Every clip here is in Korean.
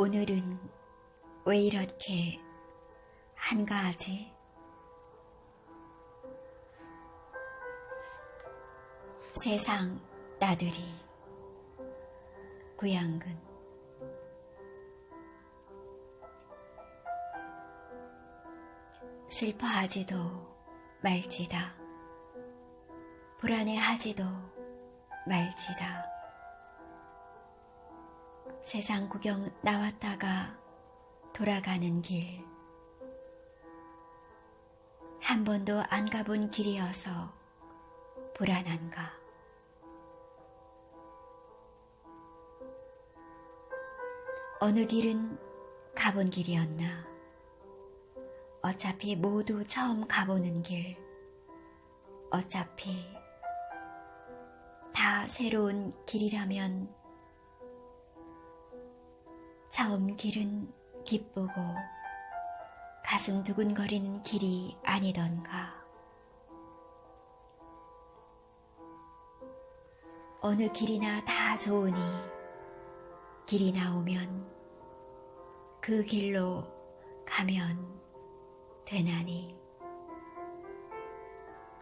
오늘은 왜 이렇게 한가하지? 세상 나들이 구양근. 슬퍼하지도 말지다. 불안해하지도 말지다. 세상 구경 나왔다가 돌아가는 길. 한 번도 안 가본 길이어서 불안한가. 어느 길은 가본 길이었나. 어차피 모두 처음 가보는 길. 어차피 다 새로운 길이라면 처음 길은 기쁘고 가슴 두근거리는 길이 아니던가. 어느 길이나 다 좋으니 길이 나오면 그 길로 가면 되나니.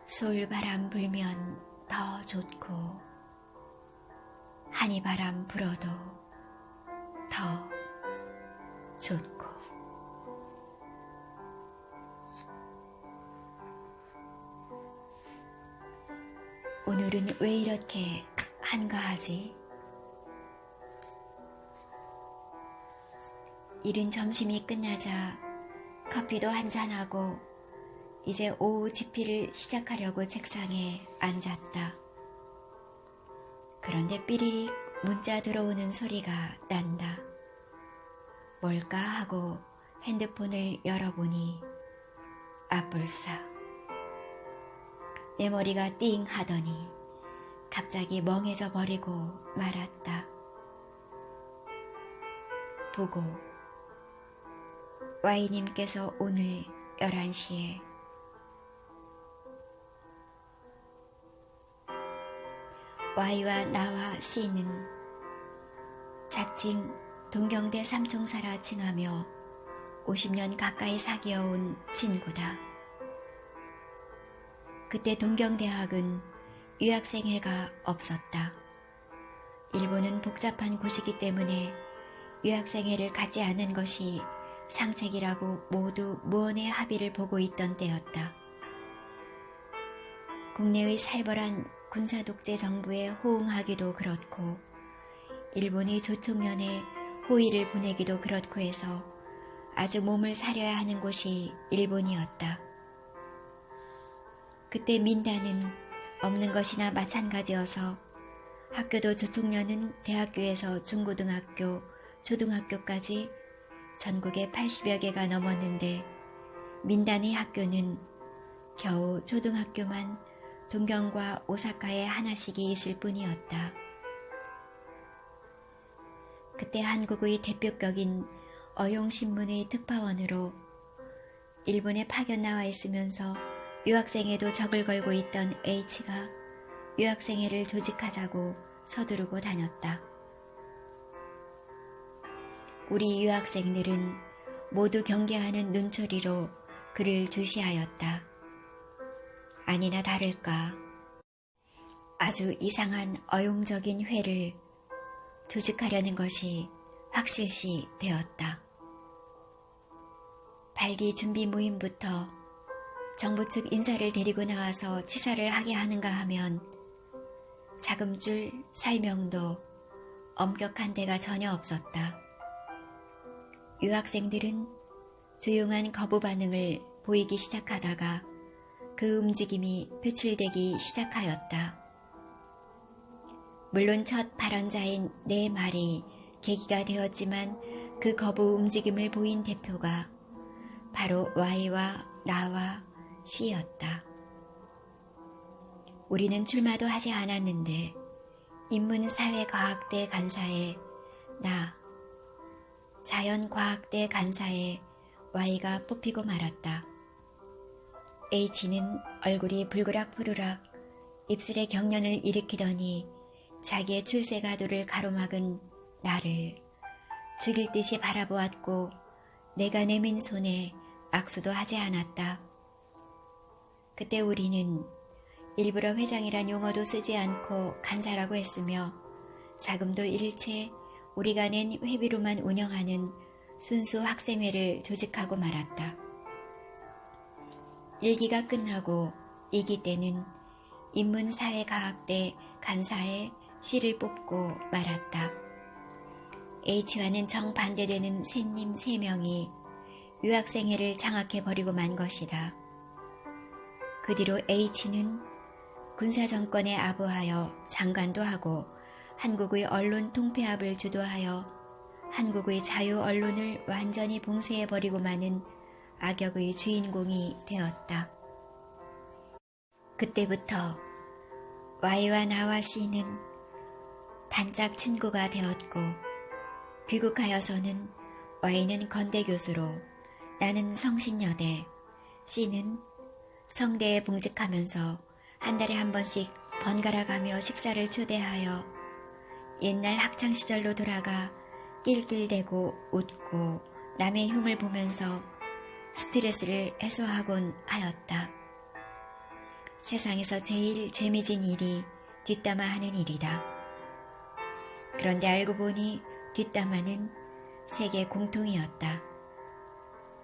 솔바람 불면 더 좋고 한이바람 불어도 더 좋고. 오늘은 왜 이렇게 한가하지? 이른 점심이 끝나자 커피도 한잔하고 이제 오후 집필을 시작하려고 책상에 앉았다. 그런데 삐리릭 문자 들어오는 소리가 난다. 뭘까 하고 핸드폰을 열어보니 아뿔싸. 내 머리가 띵 하더니 갑자기 멍해져 버리고 말았다. 보고 Y님께서 오늘 11시에 Y와 나와 C는 자칭 동경대 삼총사라 칭하며 50년 가까이 사귀어온 친구다. 그때 동경대학은 유학생회가 없었다. 일본은 복잡한 곳이기 때문에 유학생회를 갖지 않은 것이 상책이라고 모두 무언의 합의를 보고 있던 때였다. 국내의 살벌한 군사독재 정부에 호응하기도 그렇고 일본의 조총련에 호의를 보내기도 그렇고 해서 아주 몸을 사려야 하는 곳이 일본이었다. 그때 민다는 없는 것이나 마찬가지여서 학교도 조총련은 대학교에서 중고등학교, 초등학교까지 전국에 80여 개가 넘었는데 민단의 학교는 겨우 초등학교만 동경과 오사카에 하나씩이 있을 뿐이었다. 그때 한국의 대표격인 어용신문의 특파원으로 일본에 파견 나와 있으면서 유학생회도 적을 걸고 있던 H가 유학생회를 조직하자고 서두르고 다녔다. 우리 유학생들은 모두 경계하는 눈초리로 그를 주시하였다. 아니나 다를까 아주 이상한 어용적인 회를 조직하려는 것이 확실시 되었다. 발기 준비 모임부터 정부 측 인사를 데리고 나와서 치사를 하게 하는가 하면 자금줄 설명도 엄격한 데가 전혀 없었다. 유학생들은 조용한 거부 반응을 보이기 시작하다가 그 움직임이 표출되기 시작하였다. 물론 첫 발언자인 내 말이 계기가 되었지만 그 거부 움직임을 보인 대표가 바로 Y와 나와 C였다. 우리는 출마도 하지 않았는데 인문사회과학대 간사에 나, 자연과학대 간사에 Y가 뽑히고 말았다. H는 얼굴이 불그락푸르락 입술에 경련을 일으키더니 자기의 출세가도를 가로막은 나를 죽일 듯이 바라보았고 내가 내민 손에 악수도 하지 않았다. 그때 우리는 일부러 회장이란 용어도 쓰지 않고 간사라고 했으며 자금도 일체 우리가 낸 회비로만 운영하는 순수 학생회를 조직하고 말았다. 1기가 끝나고 2기 때는 인문사회과학대 간사에 C를 뽑고 말았다. H와는 정반대되는 샌님 3명이 유학생회를 장악해버리고 만 것이다. 그 뒤로 H는 군사정권에 아부하여 장관도 하고 한국의 언론 통폐합을 주도하여 한국의 자유 언론을 완전히 봉쇄해버리고 마는 악역의 주인공이 되었다. 그때부터 Y와 나와 C는 단짝 친구가 되었고 귀국하여서는 Y는 건대교수로 나는 성신여대, C는 성대에 봉직하면서 한 달에 한 번씩 번갈아 가며 식사를 초대하여 옛날 학창시절로 돌아가 낄낄대고 웃고 남의 흉을 보면서 스트레스를 해소하곤 하였다. 세상에서 제일 재미진 일이 뒷담화하는 일이다. 그런데 알고 보니 뒷담화는 세계 공통이었다.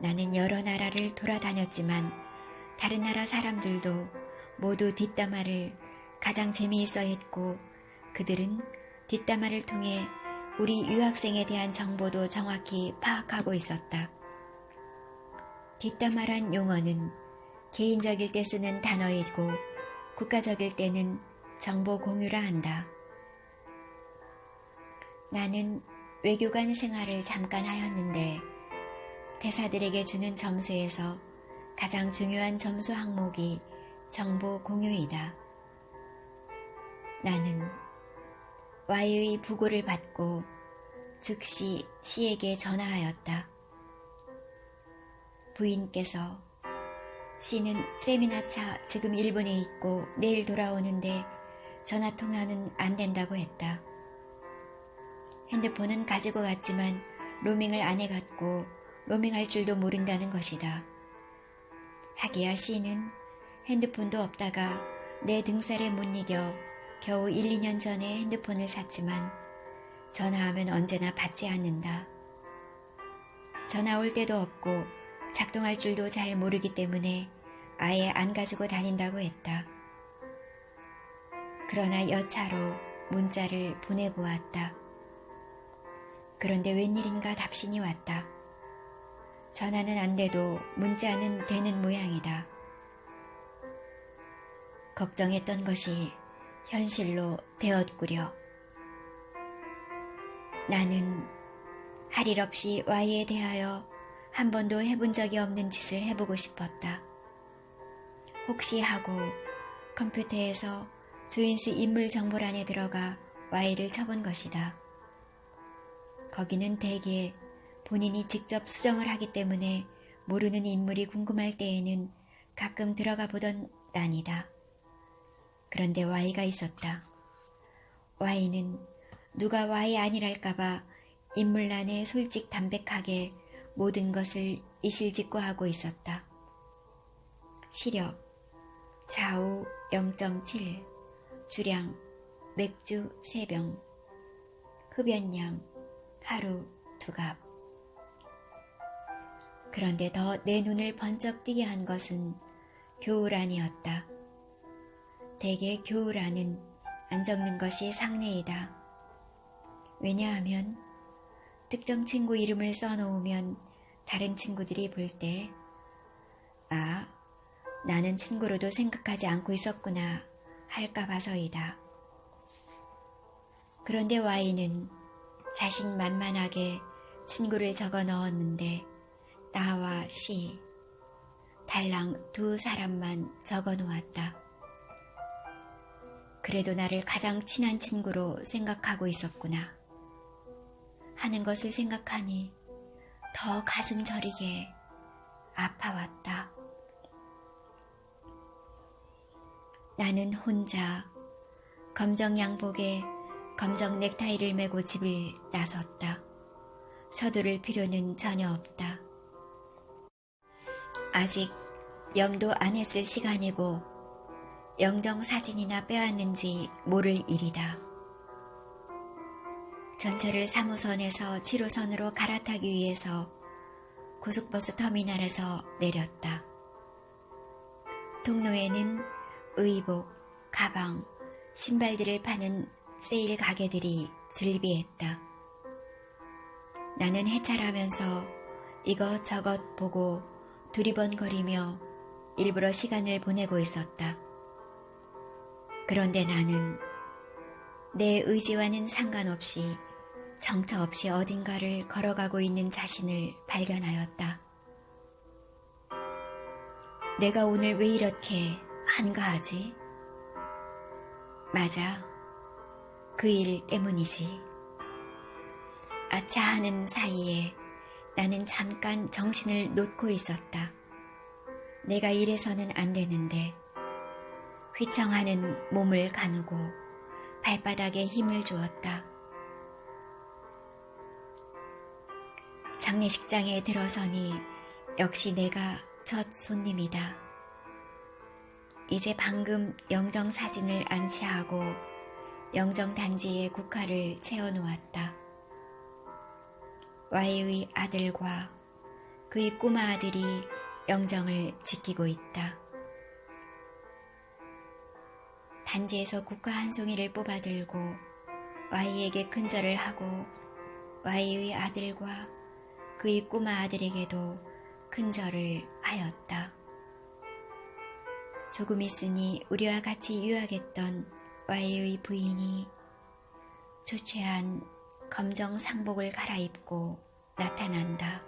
나는 여러 나라를 돌아다녔지만 다른 나라 사람들도 모두 뒷담화를 가장 재미있어 했고 그들은 뒷담화를 통해 우리 유학생에 대한 정보도 정확히 파악하고 있었다. 뒷담화란 용어는 개인적일 때 쓰는 단어이고 국가적일 때는 정보 공유라 한다. 나는 외교관 생활을 잠깐 하였는데 대사들에게 주는 점수에서 가장 중요한 점수 항목이 정보 공유이다. 나는 Y의 부고를 받고 즉시 C에게 전화하였다. 부인께서 C는 세미나차 지금 일본에 있고 내일 돌아오는데 전화통화는 안 된다고 했다. 핸드폰은 가지고 갔지만 로밍을 안 해갔고 로밍할 줄도 모른다는 것이다. 하기야 C는 핸드폰도 없다가 내 등살에 못 이겨 겨우 1, 2년 전에 핸드폰을 샀지만 전화하면 언제나 받지 않는다. 전화 올 때도 없고 작동할 줄도 잘 모르기 때문에 아예 안 가지고 다닌다고 했다. 그러나 여차로 문자를 보내보았다. 그런데 웬일인가 답신이 왔다. 전화는 안 돼도 문자는 되는 모양이다. 걱정했던 것이 현실로 되었구려. 나는 할 일 없이 Y에 대하여 한 번도 해본 적이 없는 짓을 해보고 싶었다. 혹시 하고 컴퓨터에서 조인스 인물 정보란에 들어가 Y를 쳐본 것이다. 거기는 대개 본인이 직접 수정을 하기 때문에 모르는 인물이 궁금할 때에는 가끔 들어가 보던 란이다. 그런데 Y가 있었다. Y는 누가 Y 아니랄까봐 인물란에 솔직 담백하게 모든 것을 이실직고 하고 있었다. 시력, 좌우 0.7, 주량, 맥주 3병, 흡연량, 하루 2갑. 그런데 더 내 눈을 번쩍 띄게 한 것은 교우란이었다. 대개 교우란은 안 적는 것이 상례이다. 왜냐하면 특정 친구 이름을 써놓으면 다른 친구들이 볼 때 아, 나는 친구로도 생각하지 않고 있었구나 할까 봐서이다. 그런데 Y는 자신만만하게 친구를 적어 넣었는데 나와 C, 달랑 2사람만 적어 놓았다. 그래도 나를 가장 친한 친구로 생각하고 있었구나 하는 것을 생각하니 더 가슴 저리게 아파왔다. 나는 혼자 검정 양복에 검정 넥타이를 메고 집을 나섰다. 서두를 필요는 전혀 없다. 아직 염도 안 했을 시간이고 영정 사진이나 빼왔는지 모를 일이다. 전철을 3호선에서 7호선으로 갈아타기 위해서 고속버스 터미널에서 내렸다. 통로에는 의복, 가방, 신발들을 파는 세일 가게들이 즐비했다. 나는 해찰하면서 이것저것 보고 두리번거리며 일부러 시간을 보내고 있었다. 그런데 나는 내 의지와는 상관없이 정처 없이 어딘가를 걸어가고 있는 자신을 발견하였다. 내가 오늘 왜 이렇게 한가하지? 맞아, 그 일 때문이지. 아차 하는 사이에 나는 잠깐 정신을 놓고 있었다. 내가 이래서는 안 되는데 휘청하는 몸을 가누고 발바닥에 힘을 주었다. 장례식장에 들어서니 역시 내가 첫 손님이다. 이제 방금 영정 사진을 안치하고 영정 단지에 국화를 채워놓았다. Y의 아들과 그의 꼬마 아들이 영정을 지키고 있다. 단지에서 국화 한 송이를 뽑아 들고 Y에게 큰절을 하고 Y의 아들과 그의 꼬마 아들에게도 큰절을 하였다. 조금 있으니 우리와 같이 유학했던 Y의 부인이 초췌한 검정 상복을 갈아입고 나타난다.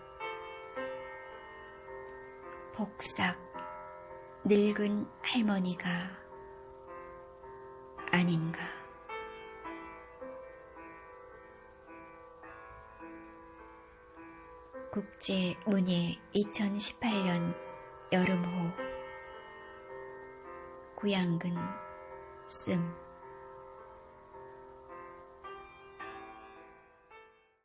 복싹 늙은 할머니가 아닌가. 국제문예 2018년 여름호 구양근 씀